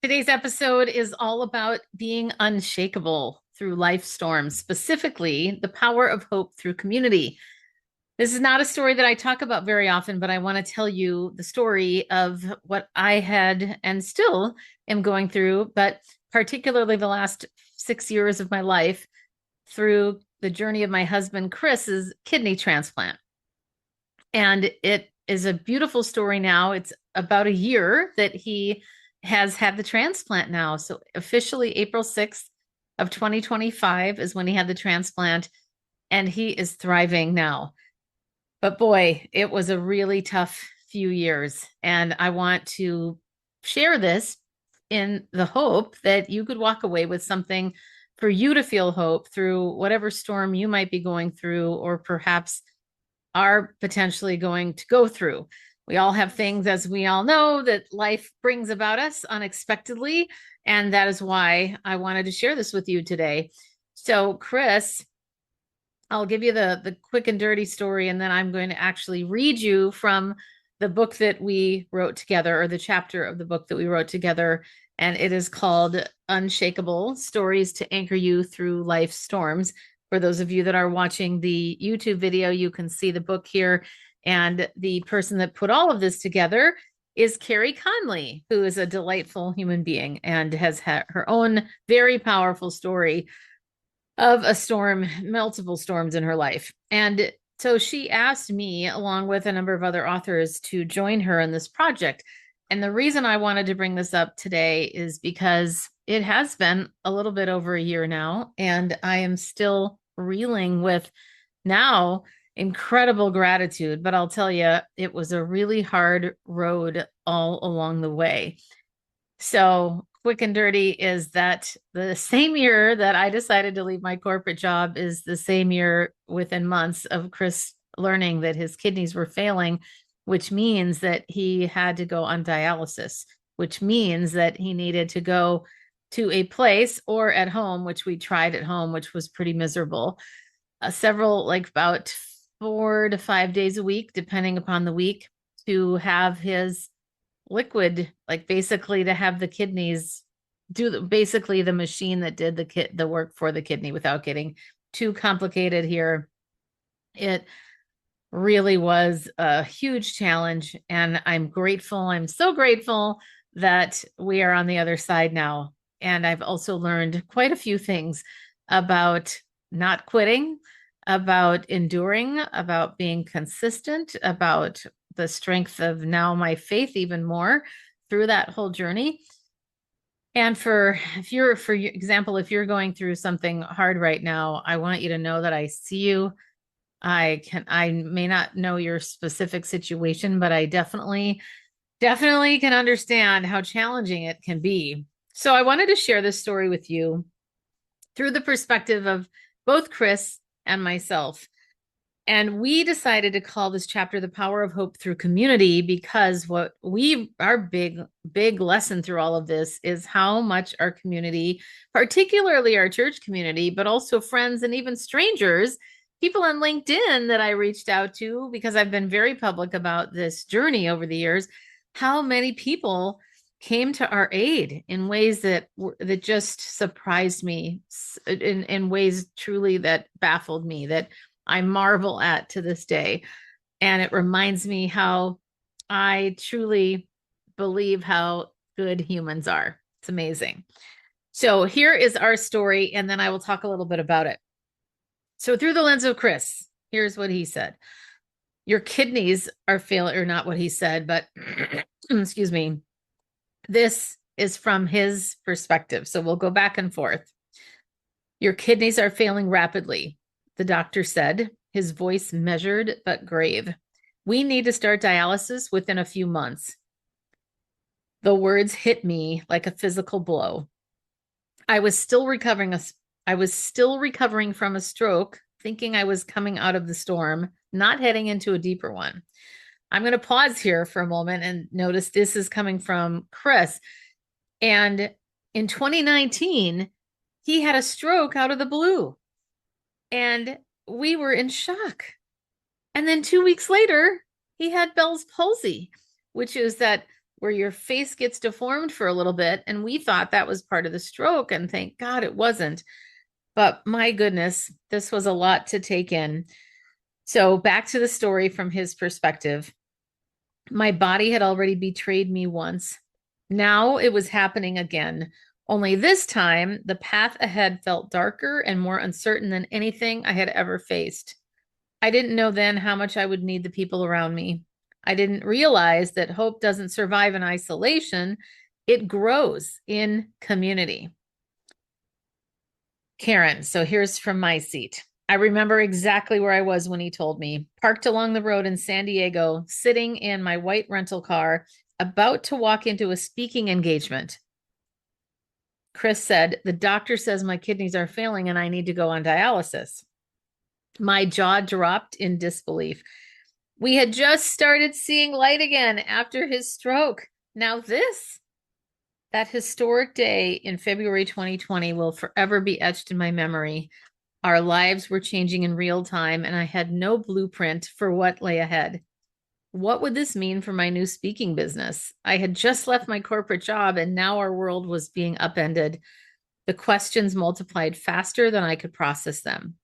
Today's episode is all about being unshakable through life storms, specifically the power of hope through community. This is not a story that I talk about very often, but I want to tell you the story of what I had and still am going through, but particularly the last 6 years of my life through the journey of my husband, Chris's kidney transplant. And it is a beautiful story now. It's about a year that he has had the transplant now. So officially April 6th of 2025 is when he had the transplant, and he is thriving now. But boy, it was a really tough few years. And I want to share this in the hope that you could walk away with something for you to feel hope through whatever storm you might be going through, or perhaps are potentially going to go through. We all have things, as we all know, that life brings about us unexpectedly. And that is why I wanted to share this with you today. So, Chris, I'll give you the quick and dirty story, and then I'm going to actually read you from the book that we wrote together, or the chapter of the book that we wrote together. And it is called Unshakable: Stories to Anchor You Through Life Storms. For those of you that are watching the YouTube video, you can see the book here. And the person that put all of this together is Carrie Conley, who is a delightful human being and has had her own very powerful story of a storm, multiple storms in her life. And so she asked me, along with a number of other authors, to join her in this project. And the reason I wanted to bring this up today is because it has been a little bit over a year now, and I am still reeling with now incredible gratitude. But I'll tell you, it was a really hard road all along the way. So, quick and dirty is that the same year that I decided to leave my corporate job is the same year, within months, of Chris learning that his kidneys were failing, which means that he had to go on dialysis, which means that he needed to go to a place or at home, which we tried at home, which was pretty miserable. Several, like about 4 to 5 days a week, depending upon the week, to have his liquid, like basically to have the kidneys do basically the machine that did the work for the kidney, without getting too complicated here. It really was a huge challenge, and I'm grateful. I'm so grateful that we are on the other side now. And I've also learned quite a few things about not quitting, about enduring, about being consistent, about the strength of now my faith even more through that whole journey. And for example, if you're going through something hard right now, I want you to know that I see you. I may not know your specific situation, but I definitely can understand how challenging it can be. So I wanted to share this story with you through the perspective of both Chris and myself. And we decided to call this chapter The Power of Hope Through Community, because our big lesson through all of this is how much our community, particularly our church community, but also friends and even strangers, people on LinkedIn that I reached out to, because I've been very public about this journey over the years, how many people came to our aid in ways that just surprised me, in ways truly that baffled me, that I marvel at to this day. And it reminds me how I truly believe how good humans are. It's amazing. So here is our story, and then I will talk a little bit about it. So through the lens of Chris, here's what he said. Your kidneys are failing, or not what he said, but excuse me. This is from his perspective. So we'll go back and forth. Your kidneys are failing rapidly, the doctor said, his voice measured but grave. We need to start dialysis within a few months. The words hit me like a physical blow. I was still recovering from a stroke, thinking I was coming out of the storm, not heading into a deeper one. I'm going to pause here for a moment and notice this is coming from Chris. And in 2019, he had a stroke out of the blue. And we were in shock. And then 2 weeks later, he had Bell's palsy, which is that where your face gets deformed for a little bit. And we thought that was part of the stroke, and thank God it wasn't. But my goodness, this was a lot to take in. So back to the story from his perspective. My body had already betrayed me once. Now it was happening again. Only this time, the path ahead felt darker and more uncertain than anything I had ever faced. I didn't know then how much I would need the people around me. I didn't realize that hope doesn't survive in isolation, it grows in community. Karen, so here's from my seat. I remember exactly where I was when he told me, parked along the road in San Diego, sitting in my white rental car, about to walk into a speaking engagement. Chris said, the doctor says my kidneys are failing and I need to go on dialysis. My jaw dropped in disbelief. We had just started seeing light again after his stroke. Now that historic day in February 2020 will forever be etched in my memory. Our lives were changing in real time, and I had no blueprint for what lay ahead. What would this mean for my new speaking business? I had just left my corporate job, and now our world was being upended. The questions multiplied faster than I could process them.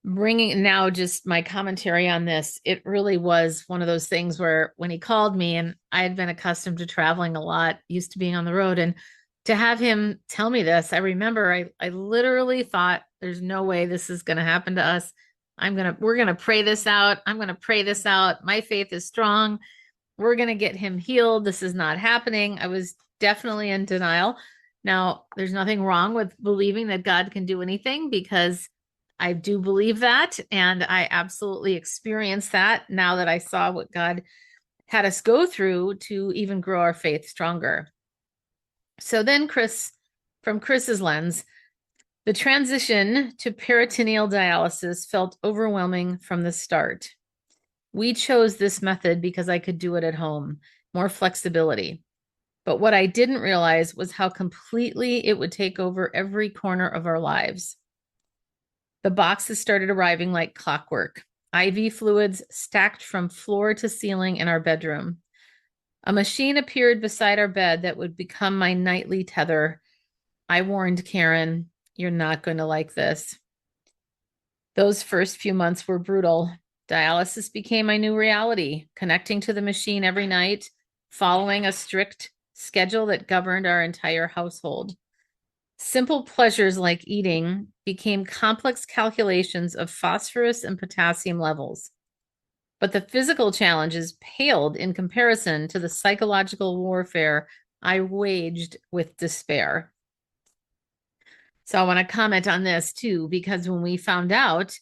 Bringing now just my commentary on this, it really was one of those things where when he called me, and I had been accustomed to traveling a lot, used to being on the road, and to have him tell me this, I remember I literally thought, there's no way this is going to happen to us. We're going to pray this out. I'm going to pray this out. My faith is strong. We're going to get him healed. This is not happening. I was definitely in denial. Now, there's nothing wrong with believing that God can do anything, because I do believe that. And I absolutely experienced that now that I saw what God had us go through to even grow our faith stronger. So then from Chris's lens, the transition to peritoneal dialysis felt overwhelming from the start. We chose this method because I could do it at home, more flexibility. But what I didn't realize was how completely it would take over every corner of our lives. The boxes started arriving like clockwork, IV fluids stacked from floor to ceiling in our bedroom. A machine appeared beside our bed that would become my nightly tether. I warned Karen, you're not going to like this. Those first few months were brutal. Dialysis became my new reality, connecting to the machine every night, following a strict schedule that governed our entire household. Simple pleasures like eating became complex calculations of phosphorus and potassium levels. But the physical challenges paled in comparison to the psychological warfare I waged with despair. So I want to comment on this too, because when we found out,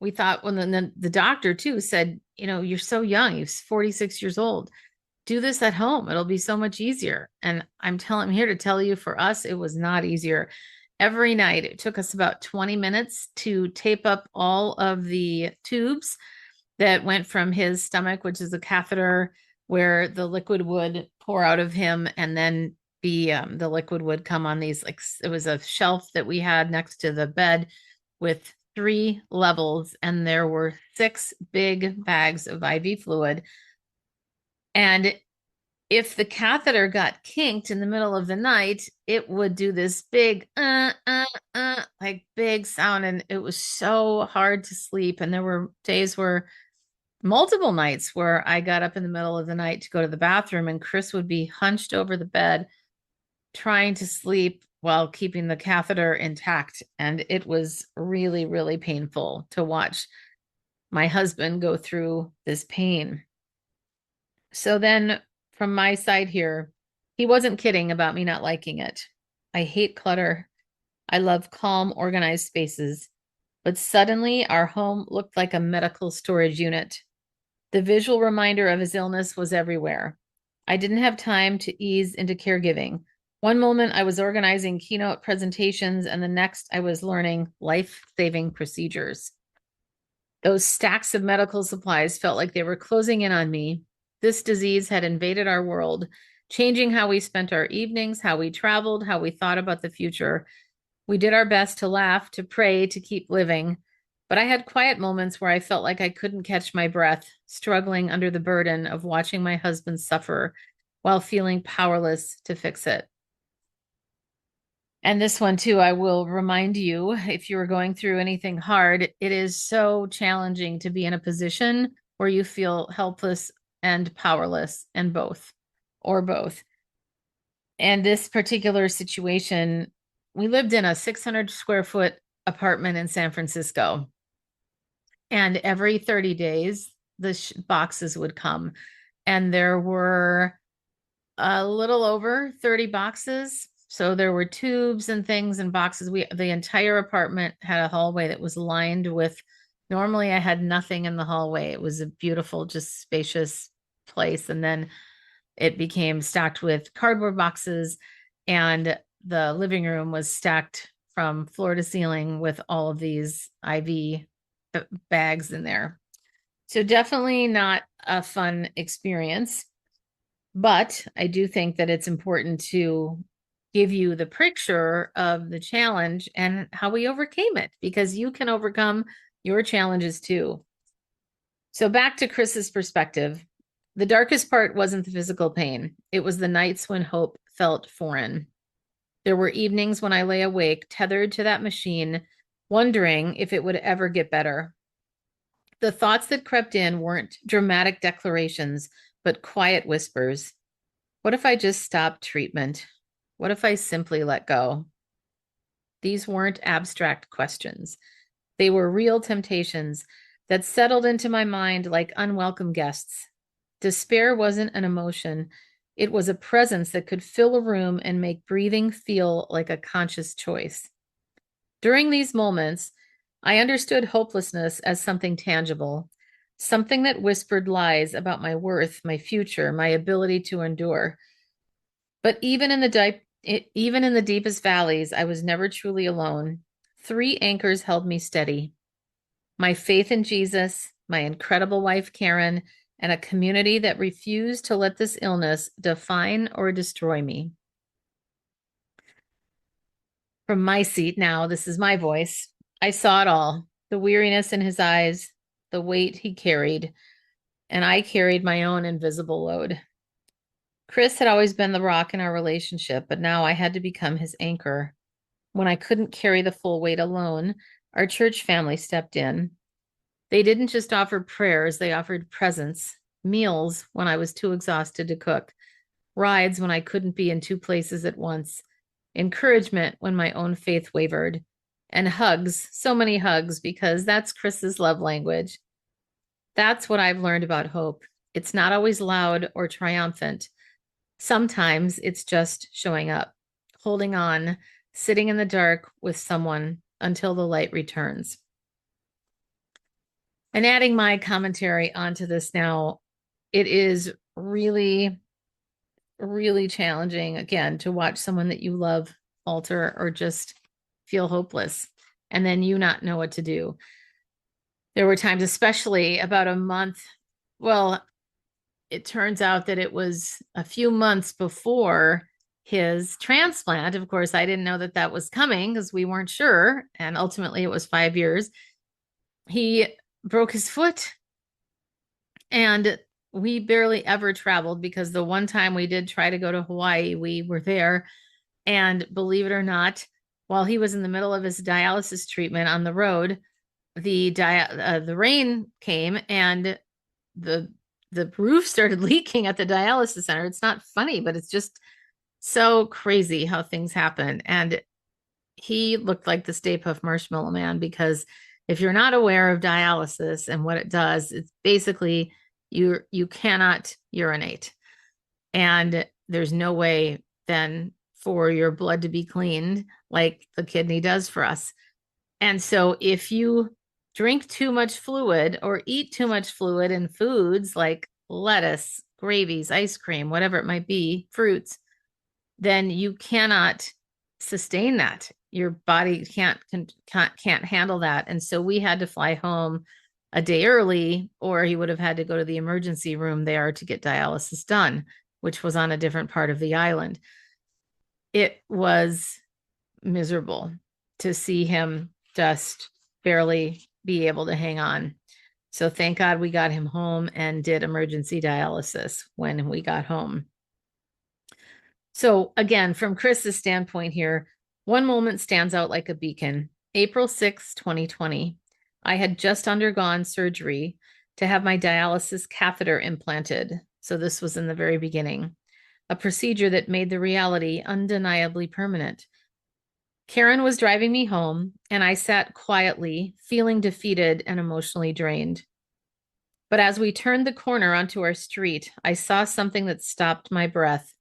we thought, when the doctor too said, you're so young, you're 46 years old, do this at home. It'll be so much easier. And I'm here to tell you, for us, it was not easier. Every night, it took us about 20 minutes to tape up all of the tubes that went from his stomach, which is a catheter where the liquid would pour out of him, and then the liquid would come on these, like, it was a shelf that we had next to the bed with 3 levels, and there were 6 big bags of IV fluid. And if the catheter got kinked in the middle of the night, it would do this big, like big sound. And it was so hard to sleep. And there were multiple nights where I got up in the middle of the night to go to the bathroom, and Chris would be hunched over the bed trying to sleep while keeping the catheter intact. And it was really, really painful to watch my husband go through this pain. So then from my side here, he wasn't kidding about me not liking it. I hate clutter. I love calm, organized spaces. But suddenly our home looked like a medical storage unit. The visual reminder of his illness was everywhere. I didn't have time to ease into caregiving. One moment I was organizing keynote presentations, and the next I was learning life-saving procedures. Those stacks of medical supplies felt like they were closing in on me. This disease had invaded our world, changing how we spent our evenings, how we traveled, how we thought about the future. We did our best to laugh, to pray, to keep living. But I had quiet moments where I felt like I couldn't catch my breath, struggling under the burden of watching my husband suffer while feeling powerless to fix it. And this one too, I will remind you, if you are going through anything hard, it is so challenging to be in a position where you feel helpless and powerless, and both, or both. And this particular situation, we lived in a 600 square foot apartment in San Francisco. And every 30 days, the boxes would come. And there were a little over 30 boxes. So there were tubes and things and boxes. The entire apartment had a hallway that was lined with, normally I had nothing in the hallway. It was a beautiful, just spacious place. And then it became stacked with cardboard boxes, and the living room was stacked from floor to ceiling with all of these IV bags in there. So definitely not a fun experience. But I do think that it's important to give you the picture of the challenge and how we overcame it, because you can overcome your challenges too. So back to Chris's perspective, the darkest part wasn't the physical pain. It was the nights when hope felt foreign. There were evenings when I lay awake, tethered to that machine, wondering if it would ever get better. The thoughts that crept in weren't dramatic declarations, but quiet whispers. What if I just stopped treatment? What if I simply let go? These weren't abstract questions. They were real temptations that settled into my mind like unwelcome guests. Despair wasn't an emotion. It was a presence that could fill a room and make breathing feel like a conscious choice. During these moments, I understood hopelessness as something tangible, something that whispered lies about my worth, my future, my ability to endure. But even in the deepest valleys, I was never truly alone. 3 anchors held me steady: my faith in Jesus, my incredible wife, Karen, and a community that refused to let this illness define or destroy me. From my seat now, this is my voice. I saw it all, the weariness in his eyes, the weight he carried, and I carried my own invisible load. Chris had always been the rock in our relationship, but now I had to become his anchor. When I couldn't carry the full weight alone, our church family stepped in. They didn't just offer prayers, they offered presence, meals when I was too exhausted to cook, rides when I couldn't be in 2 places at once, encouragement when my own faith wavered, and hugs, so many hugs, because that's Chris's love language. That's what I've learned about hope. It's not always loud or triumphant. Sometimes it's just showing up, holding on, sitting in the dark with someone until the light returns. And adding my commentary onto this now, it is really, really challenging, again, to watch someone that you love falter or just feel hopeless, and then you not know what to do. There were times, especially about a month, well, it turns out that it was a few months before his transplant. Of course, I didn't know that that was coming because we weren't sure. And ultimately, it was 5 years. He broke his foot, and we barely ever traveled, because the one time we did try to go to Hawaii, we were there. And believe it or not, while he was in the middle of his dialysis treatment on the road, the rain came and the roof started leaking at the dialysis center. It's not funny, but it's just so crazy how things happen. And he looked like the Stay Puft Marshmallow Man, because if you're not aware of dialysis and what it does, it's basically you cannot urinate, and there's no way then for your blood to be cleaned like the kidney does for us. And so if you drink too much fluid or eat too much fluid in foods like lettuce, gravies, ice cream, whatever it might be, fruits, then you cannot sustain that. Your body can't handle that. And so we had to fly home a day early, or he would have had to go to the emergency room there to get dialysis done, which was on a different part of the island. It was miserable to see him just barely be able to hang on. So thank God we got him home and did emergency dialysis when we got home. So again, from Chris's standpoint here, one moment stands out like a beacon. April 6, 2020. I had just undergone surgery to have my dialysis catheter implanted. So this was in the very beginning, a procedure that made the reality undeniably permanent. Karen was driving me home, and I sat quietly, feeling defeated and emotionally drained. But as we turned the corner onto our street, I saw something that stopped my breath.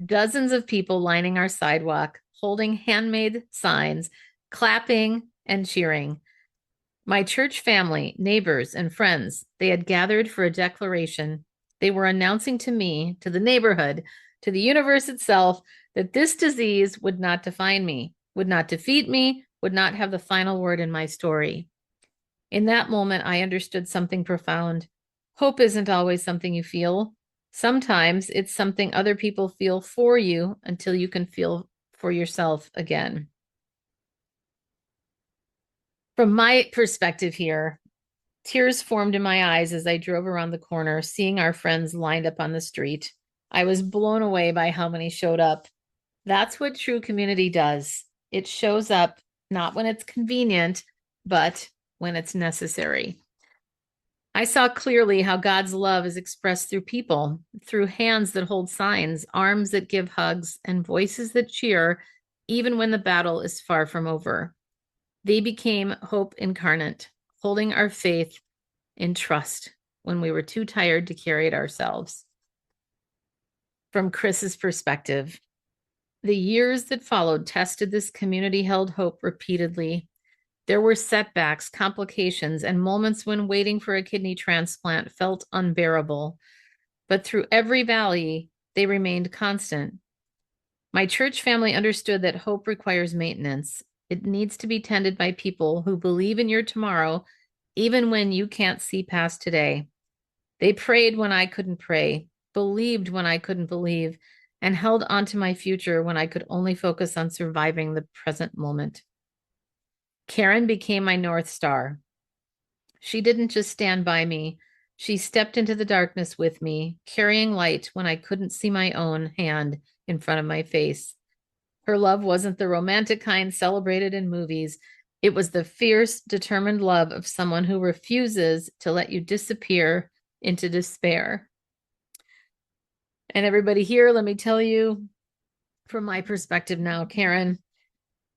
Dozens of people lining our sidewalk, holding handmade signs, clapping and cheering. My church family, neighbors, and friends, they had gathered for a declaration. They were announcing to me, to the neighborhood, to the universe itself, that this disease would not define me, would not defeat me, would not have the final word in my story. In that moment, I understood something profound. Hope isn't always something you feel. Sometimes it's something other people feel for you until you can feel for yourself again. From my perspective here, tears formed in my eyes as I drove around the corner, seeing our friends lined up on the street. I was blown away by how many showed up. That's what true community does. It shows up not when it's convenient, but when it's necessary. I saw clearly how God's love is expressed through people, through hands that hold signs, arms that give hugs, and voices that cheer, even when the battle is far from over. They became hope incarnate, holding our faith in trust when we were too tired to carry it ourselves. From Chris's perspective, the years that followed tested this community held hope repeatedly. There were setbacks, complications, and moments when waiting for a kidney transplant felt unbearable. But through every valley, they remained constant. My church family understood that hope requires maintenance. It needs to be tended by people who believe in your tomorrow, even when you can't see past today. They prayed when I couldn't pray, believed when I couldn't believe, and held on to my future when I could only focus on surviving the present moment. Karen became my North Star. She didn't just stand by me. She stepped into the darkness with me, carrying light when I couldn't see my own hand in front of my face. Her love wasn't the romantic kind celebrated in movies. It was the fierce, determined love of someone who refuses to let you disappear into despair. And everybody here, let me tell you, from my perspective now, Karen,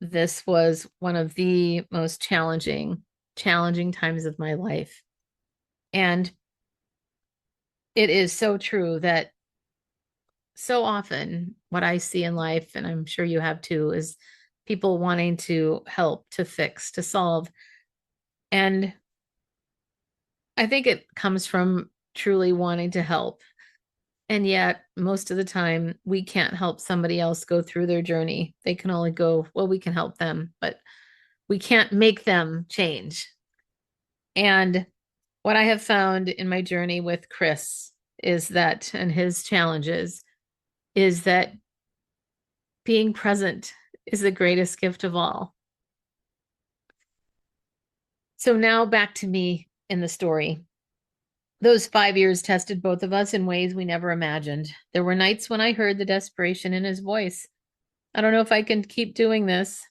this was one of the most challenging times of my life. And it is so true that so often what I see in life, and I'm sure you have too, is people wanting to help, to fix, to solve. And I think it comes from truly wanting to help. And yet, most of the time, we can't help somebody else go through their journey. They can only go, well, we can help them, but we can't make them change. And what I have found in my journey with Chris is that, and his challenges, is that being present is the greatest gift of all. So now back to me in the story. Those 5 years tested both of us in ways we never imagined. There were nights when I heard the desperation in his voice. I don't know if I can keep doing this.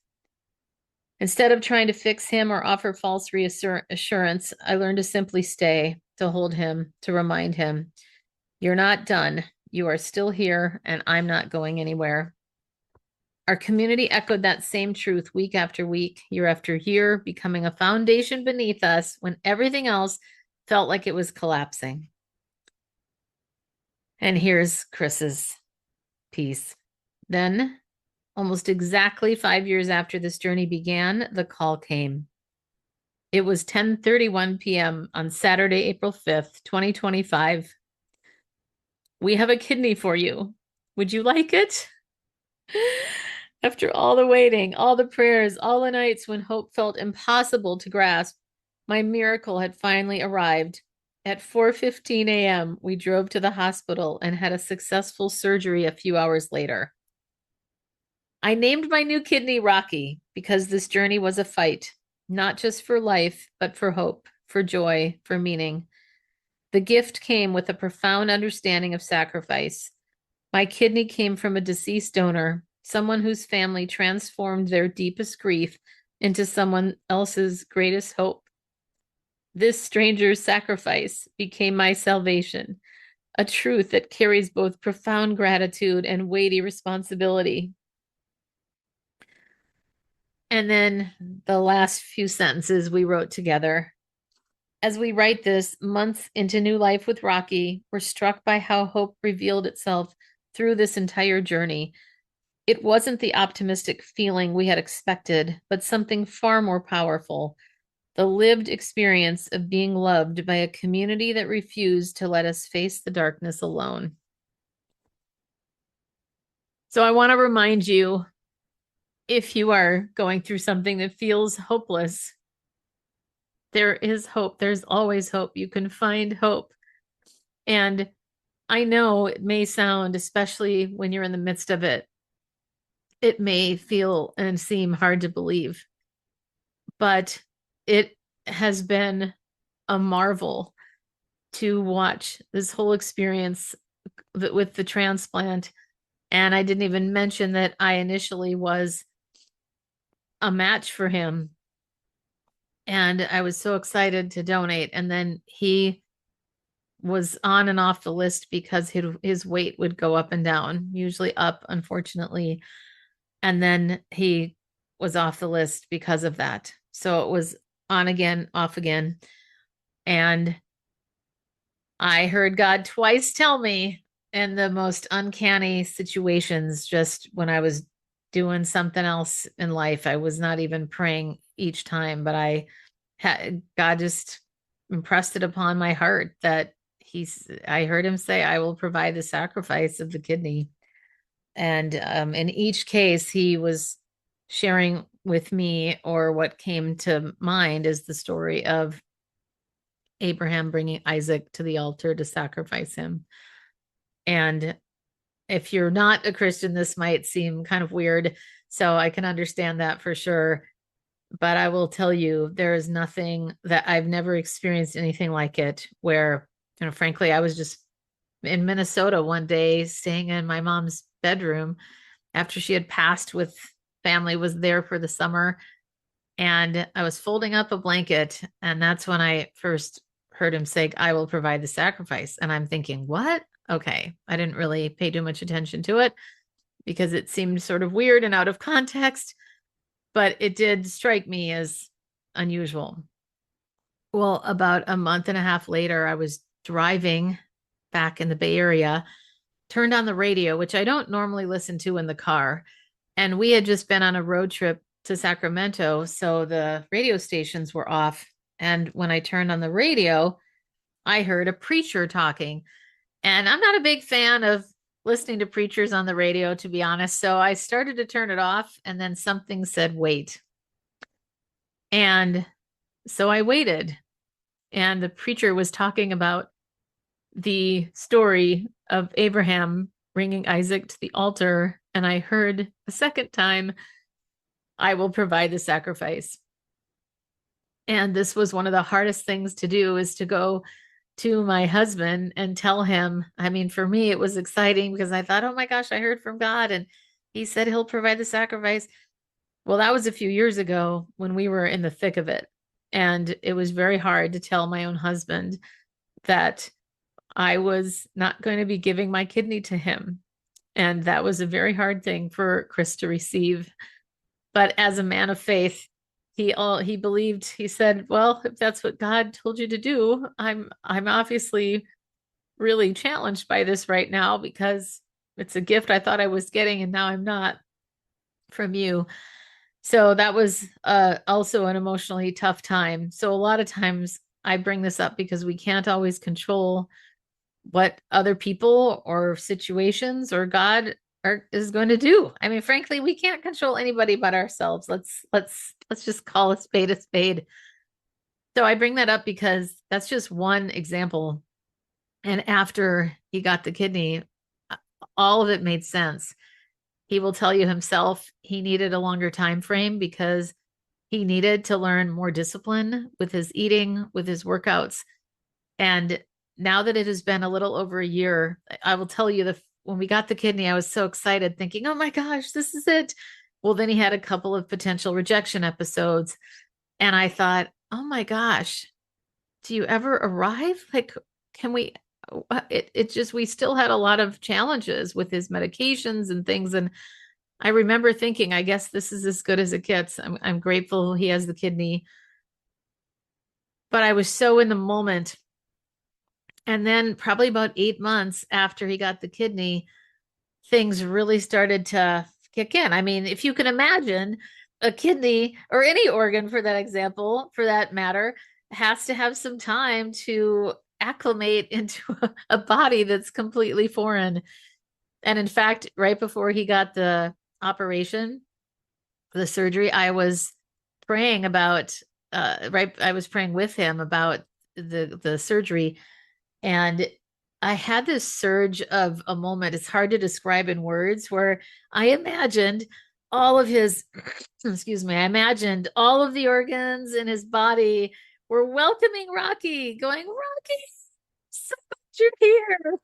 Instead of trying to fix him or offer false reassurance, I learned to simply stay, to hold him, to remind him, you're not done. You are still here, and I'm not going anywhere. Our community echoed that same truth week after week, year after year, becoming a foundation beneath us when everything else felt like it was collapsing. And here's Chris's piece. Then, almost exactly 5 years after this journey began, the call came. It was 10:31 p.m. on Saturday, April 5th, 2025. We have a kidney for you. Would you like it? After all the waiting, all the prayers, all the nights when hope felt impossible to grasp, my miracle had finally arrived. At 4:15 a.m., we drove to the hospital and had a successful surgery a few hours later. I named my new kidney Rocky because this journey was a fight, not just for life, but for hope, for joy, for meaning. The gift came with a profound understanding of sacrifice. My kidney came from a deceased donor, someone whose family transformed their deepest grief into someone else's greatest hope. This stranger's sacrifice became my salvation, a truth that carries both profound gratitude and weighty responsibility. And then the last few sentences we wrote together. As we write this, months into new life with Rocky, we're struck by how hope revealed itself through this entire journey. It wasn't the optimistic feeling we had expected, but something far more powerful, the lived experience of being loved by a community that refused to let us face the darkness alone. So I want to remind you, if you are going through something that feels hopeless, there is hope. There's always hope. You can find hope. And I know it may sound, especially when you're in the midst of it, it may feel and seem hard to believe, but it has been a marvel to watch this whole experience with the transplant. And I didn't even mention that I initially was a match for him. And I was so excited to donate. And then he was on and off the list because his weight would go up and down, usually up, unfortunately. And then he was off the list because of that. So it was on again, off again. And I heard God twice tell me in the most uncanny situations, just when I was doing something else in life. I was not even praying each time, but God just impressed it upon my heart that I heard him say, I will provide the sacrifice of the kidney. And in each case, he was sharing with me, or what came to mind is the story of Abraham bringing Isaac to the altar to sacrifice him. And if you're not a Christian, this might seem kind of weird. So I can understand that for sure. But I will tell you, there is nothing that I've never experienced anything like it, where, frankly, I was just in Minnesota one day, staying in my mom's bedroom after she had passed, with family was there for the summer. And I was folding up a blanket. And that's when I first heard him say, I will provide the sacrifice. And I'm thinking, what? Okay. I didn't really pay too much attention to it because it seemed sort of weird and out of context, but it did strike me as unusual. Well, about a month and a half later, I was driving back in the Bay Area, turned on the radio, which I don't normally listen to in the car. And we had just been on a road trip to Sacramento, so the radio stations were off. And when I turned on the radio, I heard a preacher talking. And I'm not a big fan of listening to preachers on the radio, to be honest. So I started to turn it off, and then something said, wait. And so I waited. And the preacher was talking about the story of Abraham bringing Isaac to the altar. And I heard a second time, I will provide the sacrifice. And this was one of the hardest things to do, is to go to my husband and tell him. I mean, for me, it was exciting because I thought, oh my gosh, I heard from God and he said he'll provide the sacrifice. Well, that was a few years ago when we were in the thick of it. And it was very hard to tell my own husband that I was not going to be giving my kidney to him. And that was a very hard thing for Chris to receive. But as a man of faith, he believed. He said, well, if that's what God told you to do, I'm obviously really challenged by this right now, because it's a gift I thought I was getting and now I'm not, from you. So that was also an emotionally tough time. So a lot of times I bring this up because we can't always control what other people or situations or God is going to do. I mean, frankly, we can't control anybody but ourselves. Let's just call a spade a spade. So I bring that up because that's just one example. And after he got the kidney, all of it made sense. He will tell you himself he needed a longer time frame because he needed to learn more discipline with his eating, with his workouts. And now that it has been a little over a year, I will tell you, when we got the kidney, I was so excited thinking, oh my gosh, this is it. Well, then he had a couple of potential rejection episodes. And I thought, oh my gosh, do you ever arrive? Like, can we, it just, we still had a lot of challenges with his medications and things. And I remember thinking, I guess this is as good as it gets. I'm grateful he has the kidney. But I was so in the moment. And then probably about 8 months after he got the kidney, things really started to kick in. I mean, if you can imagine, a kidney or any organ for that example, for that matter, has to have some time to acclimate into a body that's completely foreign. And in fact, right before he got the operation, the surgery, I was praying about I was praying with him about the surgery, and I had this surge of a moment. It's hard to describe in words, where I imagined all of his, excuse me, I imagined all of the organs in his body were welcoming Rocky, going, Rocky, so glad you're here.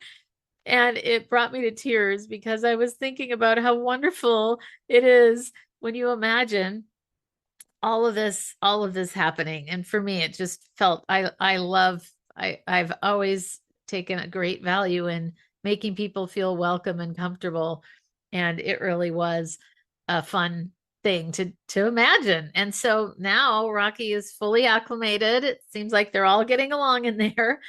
And it brought me to tears because I was thinking about how wonderful it is when you imagine all of this happening. And for me, it just felt, I've always taken a great value in making people feel welcome and comfortable. And it really was a fun thing to imagine. And so now Rocky is fully acclimated. It seems like they're all getting along in there.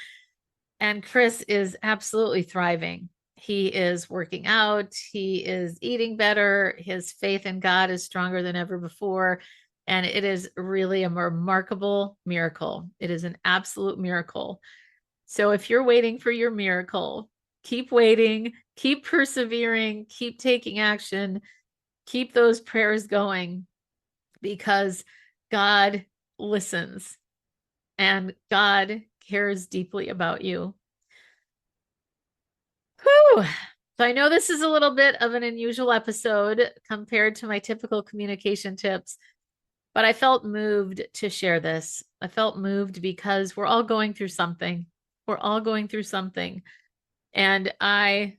And Chris is absolutely thriving. He is working out. He is eating better. His faith in God is stronger than ever before. And it is really a remarkable miracle. It is an absolute miracle. So if you're waiting for your miracle, keep waiting, keep persevering, keep taking action, keep those prayers going, because God listens and God cares deeply about you. Whew. So I know this is a little bit of an unusual episode compared to my typical communication tips, but I felt moved to share this. I felt moved because we're all going through something. We're all going through something. And I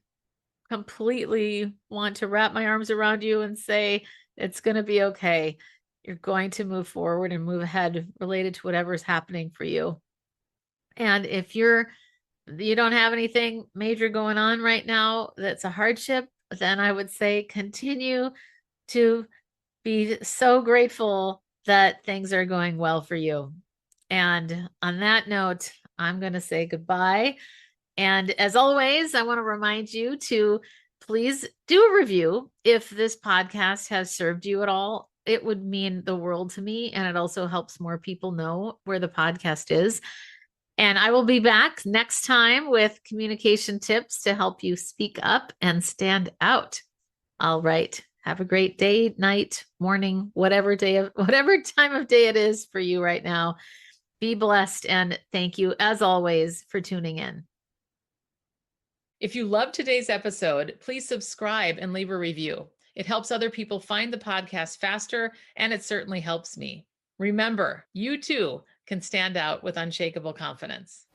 completely want to wrap my arms around you and say, it's going to be okay. You're going to move forward and move ahead related to whatever is happening for you. And if you don't have anything major going on right now that's a hardship, then I would say continue to be so grateful that things are going well for you. And on that note, I'm going to say goodbye. And as always, I want to remind you to please do a review if this podcast has served you at all. It would mean the world to me. And it also helps more people know where the podcast is. And I will be back next time with communication tips to help you speak up and stand out. All right. Have a great day, night, morning, whatever time of day it is for you right now. Be blessed, and thank you as always for tuning in. If you loved today's episode, please subscribe and leave a review. It helps other people find the podcast faster, and it certainly helps me. Remember, you too can stand out with unshakable confidence.